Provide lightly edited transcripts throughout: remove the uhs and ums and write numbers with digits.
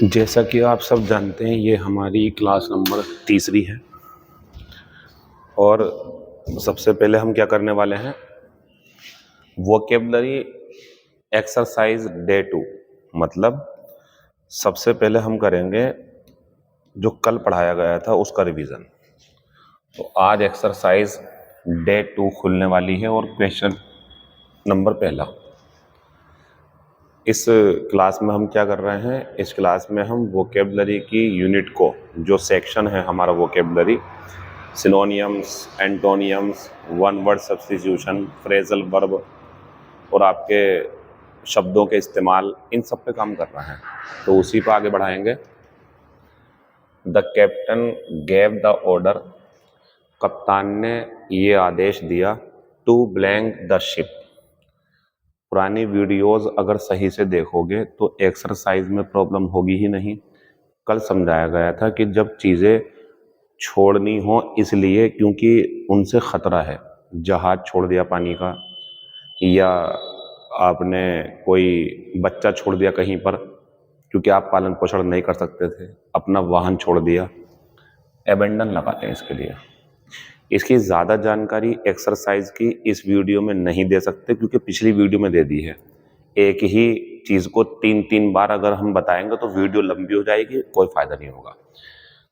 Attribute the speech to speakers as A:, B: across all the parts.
A: जैसा कि आप सब जानते हैं, ये हमारी क्लास नंबर तीसरी है और सबसे पहले हम क्या करने वाले हैं, वोकेबलरी एक्सरसाइज डे 2। मतलब सबसे पहले हम करेंगे जो कल पढ़ाया गया था उसका रिवीजन। तो आज एक्सरसाइज डे 2 खुलने वाली है और क्वेश्चन नंबर पहला। इस क्लास में हम क्या कर रहे हैं, इस क्लास में हम वोकेबलरी की यूनिट को, जो सेक्शन है हमारा vocabulary, synonyms, एंटोनियम्स, one word substitution, phrasal verb और आपके शब्दों के इस्तेमाल, इन सब पे काम कर रहे हैं। तो उसी पे आगे बढ़ाएंगे। The captain gave the order, कप्तान ने ये आदेश दिया, टू ब्लैंक द शिप। पुरानी वीडियोस अगर सही से देखोगे तो एक्सरसाइज में प्रॉब्लम होगी ही नहीं। कल समझाया गया था कि जब चीज़ें छोड़नी हो, इसलिए क्योंकि उनसे ख़तरा है। जहाज़ छोड़ दिया पानी का, या आपने कोई बच्चा छोड़ दिया कहीं पर क्योंकि आप पालन पोषण नहीं कर सकते थे, अपना वाहन छोड़ दिया, एबेंडन लगाते हैं इसके लिए। इसकी ज़्यादा जानकारी एक्सरसाइज की इस वीडियो में नहीं दे सकते क्योंकि पिछली वीडियो में दे दी है। एक ही चीज़ को 3-3 बार अगर हम बताएंगे तो वीडियो लंबी हो जाएगी, कोई फ़ायदा नहीं होगा।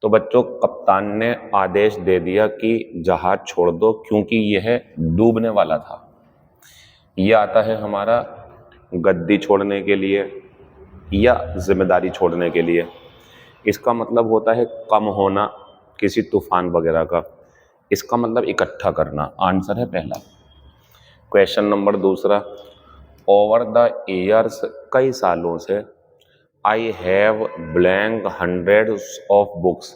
A: तो बच्चों, कप्तान ने आदेश दे दिया कि जहाज छोड़ दो क्योंकि यह डूबने वाला था। यह आता है हमारा गद्दी छोड़ने के लिए या जिम्मेदारी छोड़ने के लिए। इसका मतलब होता है कम होना किसी तूफान वगैरह का। इसका मतलब इकट्ठा करना। आंसर है पहला। क्वेश्चन नंबर दूसरा, ओवर द ईयर्स, कई सालों से, I have blank hundreds of books.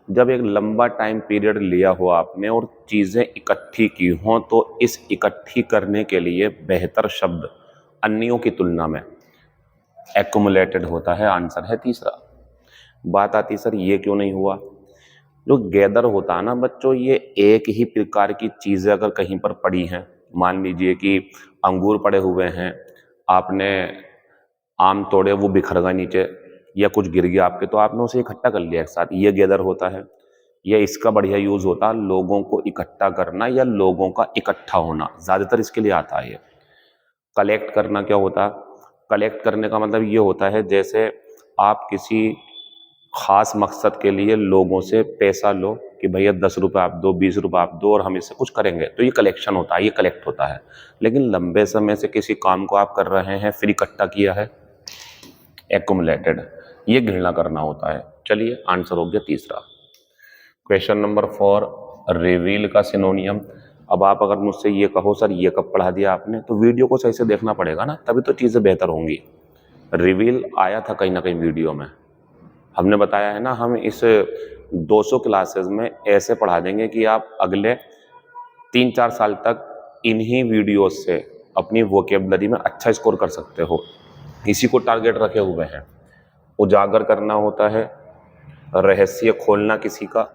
A: जब एक लंबा टाइम पीरियड लिया हो आपने और चीज़ें इकट्ठी की हों तो इस इकट्ठी करने के लिए बेहतर शब्द अन्यों की तुलना में एक्युमुलेटेड होता है। आंसर है तीसरा। बात आती सर ये क्यों नहीं हुआ? जो गैदर होता है ना बच्चों, ये एक ही प्रकार की चीज़ें अगर कहीं पर पड़ी हैं, मान लीजिए कि अंगूर पड़े हुए हैं, आपने आम तोड़े, वो बिखर गए नीचे या कुछ गिर गया आपके, तो आपने उसे इकट्ठा कर लिया एक साथ, ये गैदर होता है। या इसका बढ़िया यूज होता है लोगों को इकट्ठा करना या लोगों का इकट्ठा होना, ज़्यादातर इसके लिए आता है। ये कलेक्ट करना क्या होता है? कलेक्ट करने का मतलब ये होता है जैसे आप किसी खास मकसद के लिए लोगों से पैसा लो कि भैया 10 रुपये आप दो, 20 रुपये आप दो और हम इससे कुछ करेंगे, तो ये कलेक्शन होता है, ये कलेक्ट होता है। लेकिन लंबे समय से किसी काम को आप कर रहे हैं, फिर इकट्ठा किया है, एक्युमुलेटेड, ये गिनना करना होता है। चलिए, आंसर हो गया तीसरा। क्वेश्चन नंबर 4, रिवील का सिनोनियम। अब आप अगर मुझसे ये कहो सर ये कब पढ़ा दिया आपने, तो वीडियो को सही से देखना पड़ेगा ना, तभी तो चीज़ें बेहतर होंगी। रिवील आया था कहीं ना कहीं वीडियो में, हमने बताया है ना। हम इस 200 क्लासेस में ऐसे पढ़ा देंगे कि आप अगले 3-4 साल तक इन्हीं वीडियोस से अपनी वोकेबलरी में अच्छा स्कोर कर सकते हो। इसी को टारगेट रखे हुए हैं। उजागर करना होता है, रहस्य खोलना किसी का।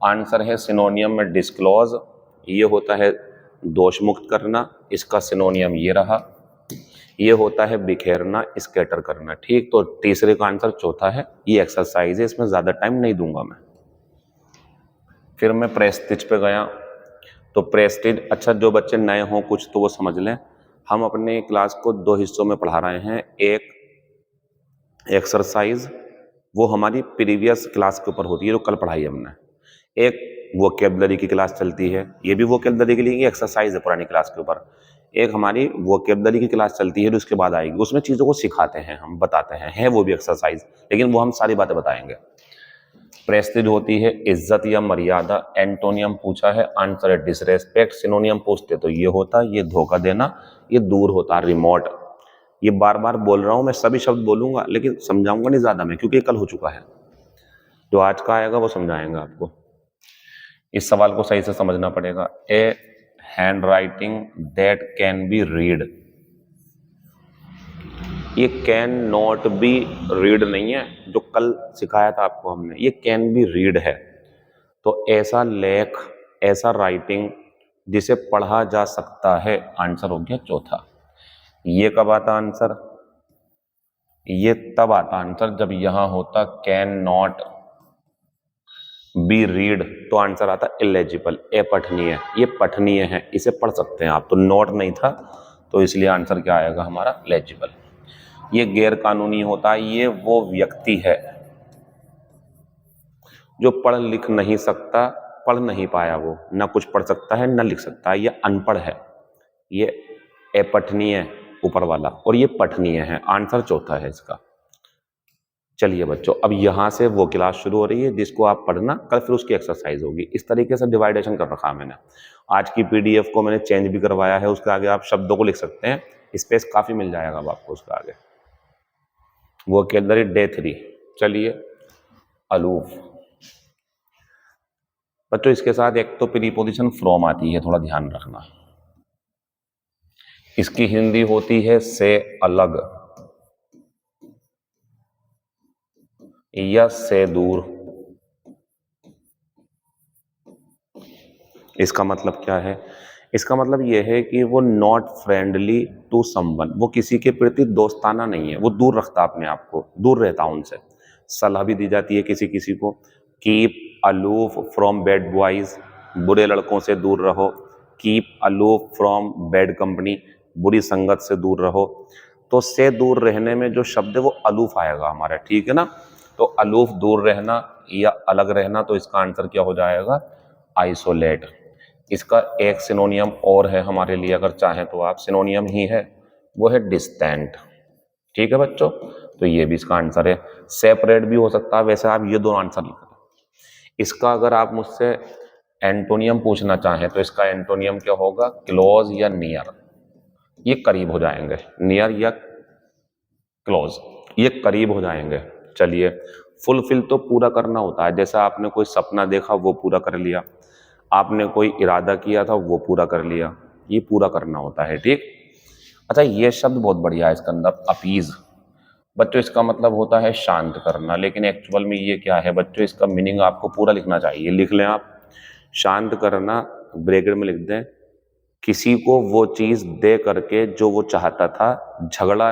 A: आंसर है सिनोनियम में डिस्क्लोज, ये होता है दोष मुक्त करना, इसका सिनोनियम ये रहा। ये होता है बिखेरना, स्कैटर करना। ठीक, तो तीसरे का आंसर चौथा है। ये एक्सरसाइज है, इसमें ज़्यादा टाइम नहीं दूंगा मैं। फिर मैं प्रेस्टिज पे गया। तो प्रेस्टिज, अच्छा जो बच्चे नए हों कुछ तो वो समझ लें, हम अपने क्लास को 2 हिस्सों में पढ़ा रहे हैं। एक एक्सरसाइज, वो हमारी प्रीवियस क्लास के ऊपर होती है जो कल पढ़ाई हमने। एक वोकेबलरी की क्लास चलती है, ये भी वोकेबलरी के लिए एक्सरसाइज है पुरानी क्लास के ऊपर। एक हमारी वोकेबलरी की क्लास चलती है जो उसके बाद आएगी, उसमें चीज़ों को सिखाते हैं, हम बताते हैं, है वो भी एक्सरसाइज, लेकिन वो हम सारी बातें बताएंगे। प्रेस्टीज होती है इज्जत या मर्यादा। एंटोनियम पूछा है, आंसर है डिसरेस्पेक्ट। सिनोनियम पूछते तो ये होता, ये धोखा देना, ये दूर होता, रिमोट। ये बार बार बोल रहा हूं मैं, सभी शब्द बोलूंगा लेकिन समझाऊंगा नहीं ज्यादा मैं, क्योंकि कल हो चुका है। जो आज का आएगा वो समझाएंगा आपको। इस सवाल को सही से समझना पड़ेगा। A handwriting that can be read, ये कैन नॉट बी रीड नहीं है, जो कल सिखाया था आपको हमने, ये कैन बी रीड है। तो ऐसा लेख, ऐसा राइटिंग जिसे पढ़ा जा सकता है, आंसर हो गया चौथा। ये कब आता आंसर? ये तब आता आंसर जब यहां होता कैन नॉट बी रीड, तो आंसर आता इलेजिबल, अपठनीय। ये पठनीय है, इसे पढ़ सकते हैं आप, तो नॉट नहीं था तो इसलिए आंसर क्या आएगा हमारा लेजिबल। ये गैर कानूनी होता है, ये वो व्यक्ति है जो पढ़ लिख नहीं सकता, पढ़ नहीं पाया, वो ना कुछ पढ़ सकता है ना लिख सकता है, ये अनपढ़ है, ये अपठनीय ऊपर वाला, और ये पठनीय है। आंसर चौथा है इसका। चलिए बच्चों, अब यहां से वो क्लास शुरू हो रही है जिसको आप पढ़ना, कल फिर उसकी एक्सरसाइज होगी। इस तरीके से डिवाइडेशन कर रखा मैंने। आज की पीडीएफ को मैंने चेंज भी करवाया है, उसके आगे आप शब्दों को लिख सकते हैं, स्पेस काफी मिल जाएगा अब आपको उसके आगे। Vocabulary day 3। चलिए, अलूफ। बच्चों इसके साथ एक तो प्रीपोजिशन फ्रॉम आती है, थोड़ा ध्यान रखना। इसकी हिंदी होती है से अलग या से दूर। इसका मतलब क्या है? इसका मतलब यह है कि वो नॉट फ्रेंडली टू समवन, वो किसी के प्रति दोस्ताना नहीं है, वो दूर रखता अपने आप को, दूर रहता उनसे। सलाह भी दी जाती है किसी किसी को, keep aloof from bad boys, बुरे लड़कों से दूर रहो। Keep aloof from bad company, बुरी संगत से दूर रहो। तो से दूर रहने में जो शब्द है वो अलूफ आएगा हमारा, ठीक है ना। तो अलूफ दूर रहना या अलग रहना, तो इसका आंसर क्या हो जाएगा? आइसोलेट। इसका एक सिनोनियम और है हमारे लिए, अगर चाहें तो आप, सिनोनियम ही है, वो है डिस्टेंट। ठीक है बच्चों, तो ये भी इसका आंसर है। सेपरेट भी हो सकता है, वैसे आप ये दोनों आंसर लिख रहे। इसका अगर आप मुझसे एंटोनियम पूछना चाहें तो इसका एंटोनियम क्या होगा? क्लोज या नियर। ये करीब हो जाएंगे, नियर या क्लोज, ये करीब हो जाएंगे। चलिए, फुलफिल तो पूरा करना होता है, जैसा आपने कोई सपना देखा वो पूरा कर लिया, आपने कोई इरादा किया था वो पूरा कर लिया, ये पूरा करना होता है, ठीक। अच्छा, ये शब्द बहुत बढ़िया है इसके अंदर, अपीज। बच्चों इसका मतलब होता है शांत करना, लेकिन एक्चुअल में ये क्या है बच्चों? इसका मीनिंग आपको पूरा लिखना चाहिए, लिख लें आप। शांत करना, ब्रैकेट में लिख दें, किसी को वो चीज दे करके जो वो चाहता था, झगड़ा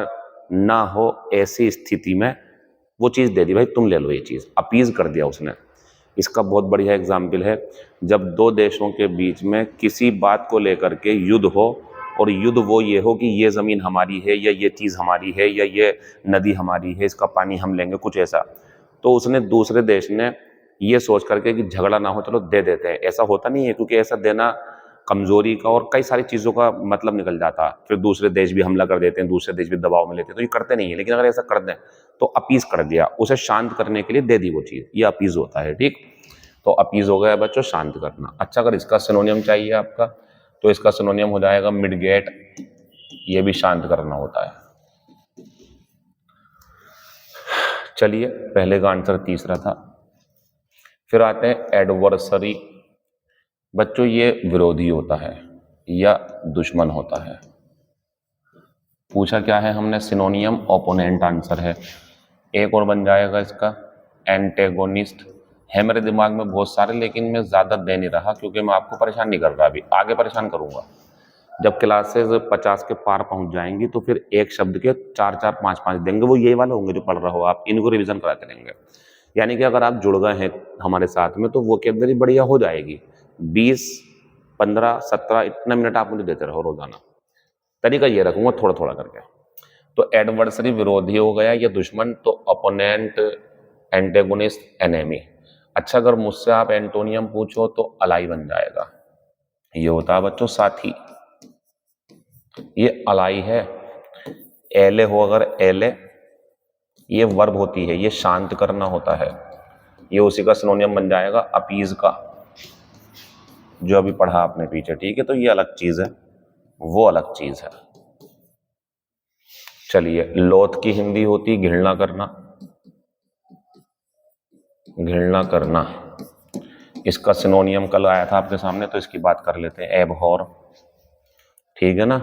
A: ना हो ऐसी स्थिति में वो चीज दे दी, भाई तुम ले लो ये चीज, अपीज कर दिया उसने। इसका बहुत बढ़िया एग्जाम्पल है, जब दो देशों के बीच में किसी बात को लेकर के युद्ध हो, और युद्ध वो ये हो कि ये ज़मीन हमारी है या ये चीज़ हमारी है या ये नदी हमारी है, इसका पानी हम लेंगे, कुछ ऐसा। तो उसने दूसरे देश ने ये सोच करके कि झगड़ा ना हो, चलो दे देते हैं। ऐसा होता नहीं है, क्योंकि ऐसा देना कमजोरी का और कई सारी चीज़ों का मतलब निकल जाता। फिर दूसरे देश भी हमला कर देते हैं, दूसरे देश भी दबाव में लेते हैं, तो ये करते नहीं है। लेकिन अगर ऐसा कर दें तो अपीज कर दिया, उसे शांत करने के लिए दे दी वो चीज़, ये अपीज होता है, ठीक। तो अपीज हो गया बच्चों शांत करना। अच्छा, अगर इसका सिनोनियम चाहिए आपका, तो इसका सिनोनियम हो जाएगा मिडगेट, ये भी शांत करना होता है। चलिए, पहले का आंसर तीसरा था। फिर आते हैं एडवर्सरी। बच्चों ये विरोधी होता है या दुश्मन होता है। पूछा क्या है हमने? सिनोनियम, ओपोनेंट आंसर है। एक और बन जाएगा इसका एंटेगोनिस्ट। है मेरे दिमाग में बहुत सारे, लेकिन मैं ज़्यादा दे नहीं रहा क्योंकि मैं आपको परेशान नहीं कर रहा, अभी आगे परेशान करूंगा। जब क्लासेस 50 के पार पहुंच जाएंगी तो फिर एक शब्द के 4-4, 5-5 देंगे, वो ये वाले होंगे जो पढ़ रहे हो आप, इनको रिवीजन कराते रहेंगे। यानी कि अगर आप जुड़ गए हैं हमारे साथ में तो वोकैबुलरी बढ़िया हो जाएगी। 20, 15, 17 इतना मिनट आप मुझे देते रहो रोजाना। तरीका ये रखूंगा थोड़ा थोड़ा करके। तो एडवर्सरी विरोधी हो गया या दुश्मन, तो अपोनेंट, एंटेगोनिस्ट, एनेमी। अच्छा, अगर मुझसे आप एंटोनियम पूछो तो अलाई बन जाएगा। ये होता है बच्चों साथी, ये अलाई है। एले हो अगर एले, ये वर्ब होती है, ये शांत करना होता है, ये उसी का सिनोनियम बन जाएगा अपीज का, जो अभी पढ़ा आपने पीछे, ठीक है। तो ये अलग चीज है, वो अलग चीज है। चलिए, लोथ की हिंदी होती घृणा करना, घृणा करना। इसका सिनोनियम कल आया था आपके सामने, तो इसकी बात कर लेते हैं, एबहॉर, ठीक है ना।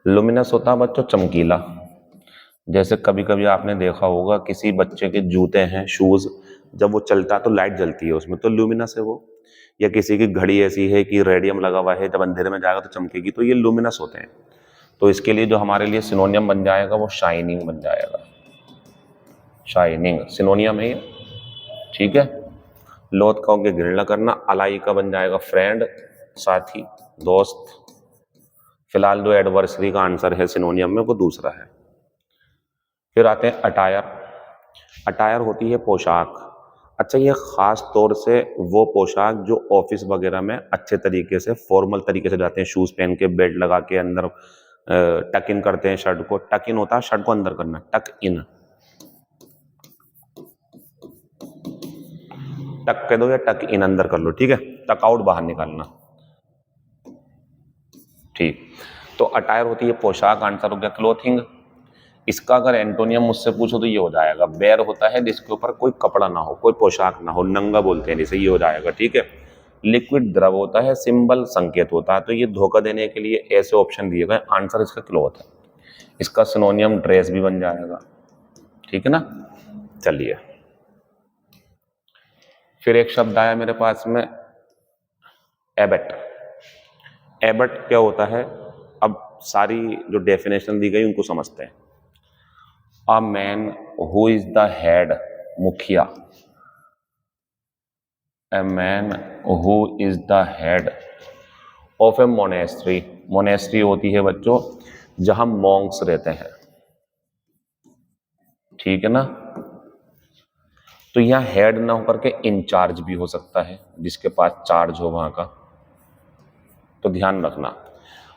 A: लुमिनस होता है बच्चों चमकीला। जैसे कभी कभी आपने देखा होगा किसी बच्चे के जूते हैं, शूज, जब वो चलता है तो लाइट जलती है उसमें, तो लुमिनस है वो। या किसी की घड़ी ऐसी है कि रेडियम लगा हुआ है, जब अंधेरे में जाएगा तो चमकेगी, तो ये लुमिनस होते हैं। तो इसके लिए जो हमारे लिए सिनोनियम बन जाएगा वो शाइनिंग बन जाएगा। शाइनिंग सिनोनियम है ये, ठीक है। लोथ का होके घृणा करना, अलाई का बन जाएगा फ्रेंड, साथी, दोस्त। फिलहाल जो एडवर्सरी का आंसर है सिनोनियम में वो दूसरा है। फिर आते हैं अटायर। अटायर होती है पोशाक। अच्छा, ये खास तौर से वो पोशाक जो ऑफिस वगैरह में अच्छे तरीके से फॉर्मल तरीके से जाते हैं, शूज पहन के, बेल्ट लगा के, अंदर टक इन करते हैं शर्ट को। टक इन होता है शर्ट को अंदर करना, टक इन, टक कह दो या टक इन अंदर कर लो, ठीक है। टक आउट बाहर निकालना, ठीक। तो अटायर होती है पोशाक, आंसर हो गया क्लोथिंग। इसका अगर एंटोनियम मुझसे पूछो तो ये हो जाएगा बेयर होता है जिसके ऊपर कोई कपड़ा ना हो, कोई पोशाक ना हो, नंगा बोलते हैं जिसे, ये हो जाएगा, ठीक है। लिक्विड द्रव होता है, सिंबल संकेत होता है। तो ये धोखा देने के लिए ऐसे ऑप्शन दिए गए, आंसर इसका क्लोथ है। इसका सिनोनियम ड्रेस भी बन जाएगा, ठीक है ना। चलिए, फिर एक शब्द आया मेरे पास में, एबट। एबट क्या होता है, अब सारी जो डेफिनेशन दी गई उनको समझते हैं। A man who is the head, मुखिया। A man who is the head of a monastery. Monastery होती है बच्चों जहां मॉन्क्स रहते हैं, ठीक है ना। तो यहां हेड ना होकर के इंचार्ज भी हो सकता है, जिसके पास चार्ज हो वहां का। तो ध्यान रखना,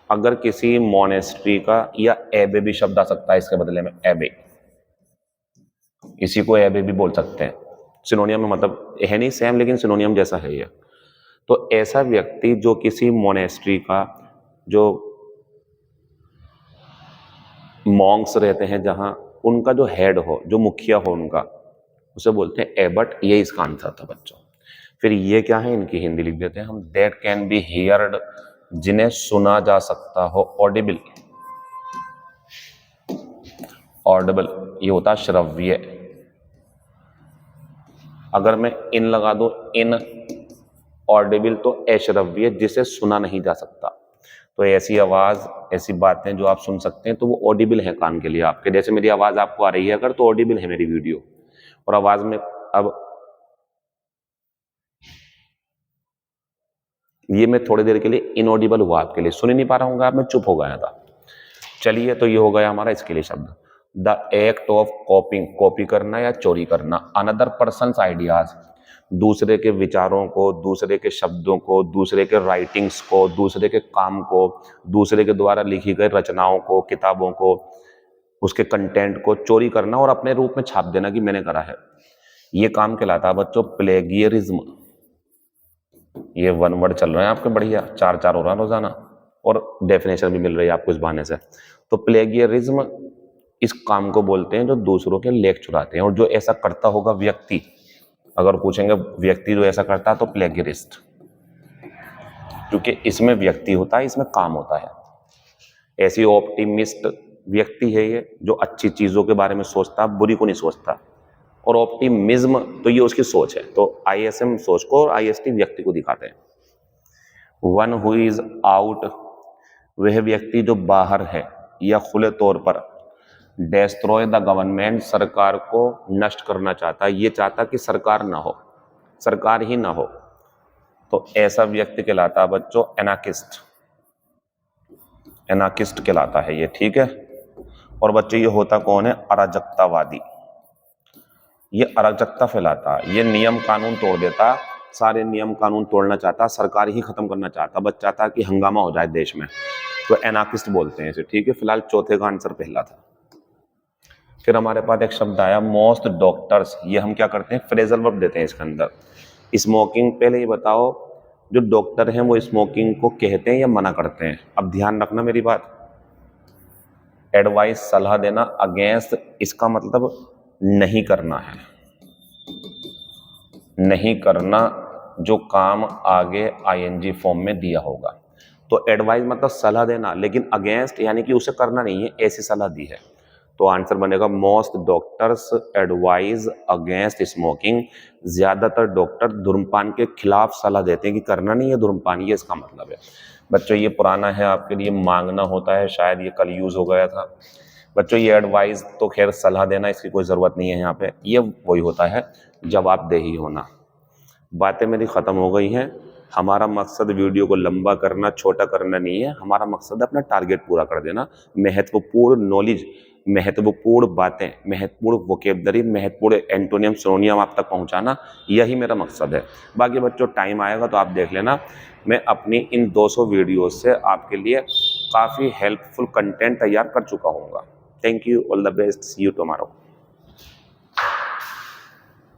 A: अगर किसी मोनेस्ट्री का, या एबे भी शब्द आ सकता है इसके बदले में, एबे, इसी को एबे भी बोल सकते हैं। सिनोनियम में मतलब है नहीं सेम, लेकिन सिनोनियम जैसा है ये। तो ऐसा व्यक्ति जो किसी मोनेस्ट्री का, जो मॉन्क्स रहते हैं जहां, उनका जो हेड हो, जो मुखिया हो उनका, उसे बोलते हैं एबट। ये इसका आंसर था बच्चों। फिर ये क्या है, इनकी हिंदी लिख देते हैं हम, दैट कैन बी हियर्ड, जिन्हें सुना जा सकता हो, ऑडिबल। ऑडिबल ये होता है श्रव्य। अगर मैं इन लगा दूं, इन ऑडिबल, तो अश्रव्य, जिसे सुना नहीं जा सकता। तो ऐसी आवाज, ऐसी बातें जो आप सुन सकते हैं, तो वो ऑडिबल है कान के लिए आपके। जैसे मेरी आवाज आपको आ रही है अगर, तो ऑडिबल है मेरी वीडियो। और आवाज में अब ये मैं थोड़ी देर के लिए इनऑडिबल हुआ आपके लिए, सुन ही नहीं पा रहा हूँ आप, मैं चुप हो गया था। चलिए, तो ये हो गया हमारा इसके लिए शब्द। द एक्ट ऑफ कॉपिंग, कॉपी करना या चोरी करना। अनदर पर्सन्स आइडियाज, दूसरे के विचारों को, दूसरे के शब्दों को, दूसरे के राइटिंग्स को, दूसरे के काम को, दूसरे के द्वारा लिखी गई रचनाओं को, किताबों को, उसके कंटेंट को चोरी करना और अपने रूप में छाप देना कि मैंने करा है। ये काम कहलाता है बच्चों प्लेगियरिज्म। ये वन वर्ड चल रहे हैं आपके बढ़िया, 4 हो रहा है रोजाना, और डेफिनेशन भी मिल रही है आपको इस बहाने से। तो प्लेगियरिज्म इस काम को बोलते हैं जो दूसरों के लेख चुराते हैं। और जो ऐसा करता होगा व्यक्ति, अगर पूछेंगे व्यक्ति जो ऐसा करता है, तो प्लेगियरिस्ट, क्योंकि इसमें व्यक्ति होता है, इसमें काम होता है। ऐसी ऑप्टिमिस्ट व्यक्ति है ये, जो अच्छी चीजों के बारे में सोचता, बुरी को नहीं सोचता। और ऑप्टिमिज्म तो ये उसकी सोच है। तो आईएसएम सोच को और आईएसटी व्यक्ति को दिखाते हैं। वन हु इज आउट, वह व्यक्ति जो बाहर है या खुले तौर पर, डेस्ट्रॉय द गवर्नमेंट, सरकार को नष्ट करना चाहता है। ये चाहता कि सरकार ना हो, सरकार ही ना हो। तो ऐसा व्यक्ति कहलाता है बच्चों एनार्किस्ट। एनार्किस्ट कहलाता है ये, ठीक है। और बच्चों ये होता कौन है, अराजकतावादी। ये अराजकता फैलाता, ये नियम कानून तोड़ देता, सारे नियम कानून तोड़ना चाहता, सरकार ही खत्म करना चाहता, बस चाहता कि हंगामा हो जाए देश में। तो एनार्किस्ट बोलते हैं इसे, ठीक है। फिलहाल चौथे का आंसर पहला था। फिर हमारे पास एक शब्द आया मोस्ट डॉक्टर्स। ये हम क्या करते हैं, फ्रेजल वर्ब देते हैं इसके अंदर। स्मोकिंग, पहले ये बताओ जो डॉक्टर हैं वो स्मोकिंग को कहते हैं या मना करते हैं। अब ध्यान रखना मेरी बात, एडवाइस सलाह देना, अगेंस्ट, इसका मतलब नहीं करना है, नहीं करना जो काम आगे आईएनजी फॉर्म में दिया होगा। तो एडवाइस मतलब सलाह देना, लेकिन अगेंस्ट यानी कि उसे करना नहीं है, ऐसी सलाह दी है। तो आंसर बनेगा most doctors advise against smoking. ज्यादातर डॉक्टर धूम्रपान के खिलाफ सलाह देते हैं कि करना नहीं है धूम्रपान, ये इसका मतलब है। बच्चों ये पुराना है आपके लिए, मांगना होता है, शायद ये कल यूज हो गया था। बच्चों ये एडवाइस तो खैर सलाह देना इसकी कोई ज़रूरत नहीं है यहाँ पे, ये वही होता है जवाबदेही होना। बातें मेरी ख़त्म हो गई हैं। हमारा मकसद वीडियो को लंबा करना, छोटा करना नहीं है, हमारा मकसद है अपना टारगेट पूरा कर देना। महत्वपूर्ण नॉलेज, महत्वपूर्ण बातें, महत्वपूर्ण वोकेबलरी, महत्वपूर्ण एंटोनियम सिनोनियम आप तक पहुंचाना, यही मेरा मकसद है। बाकी बच्चों टाइम आएगा तो आप देख लेना, मैं अपनी इन 200 वीडियो से आपके लिए काफ़ी हेल्पफुल कंटेंट तैयार कर चुका हूँगा। Thank you, all the best, see you tomorrow.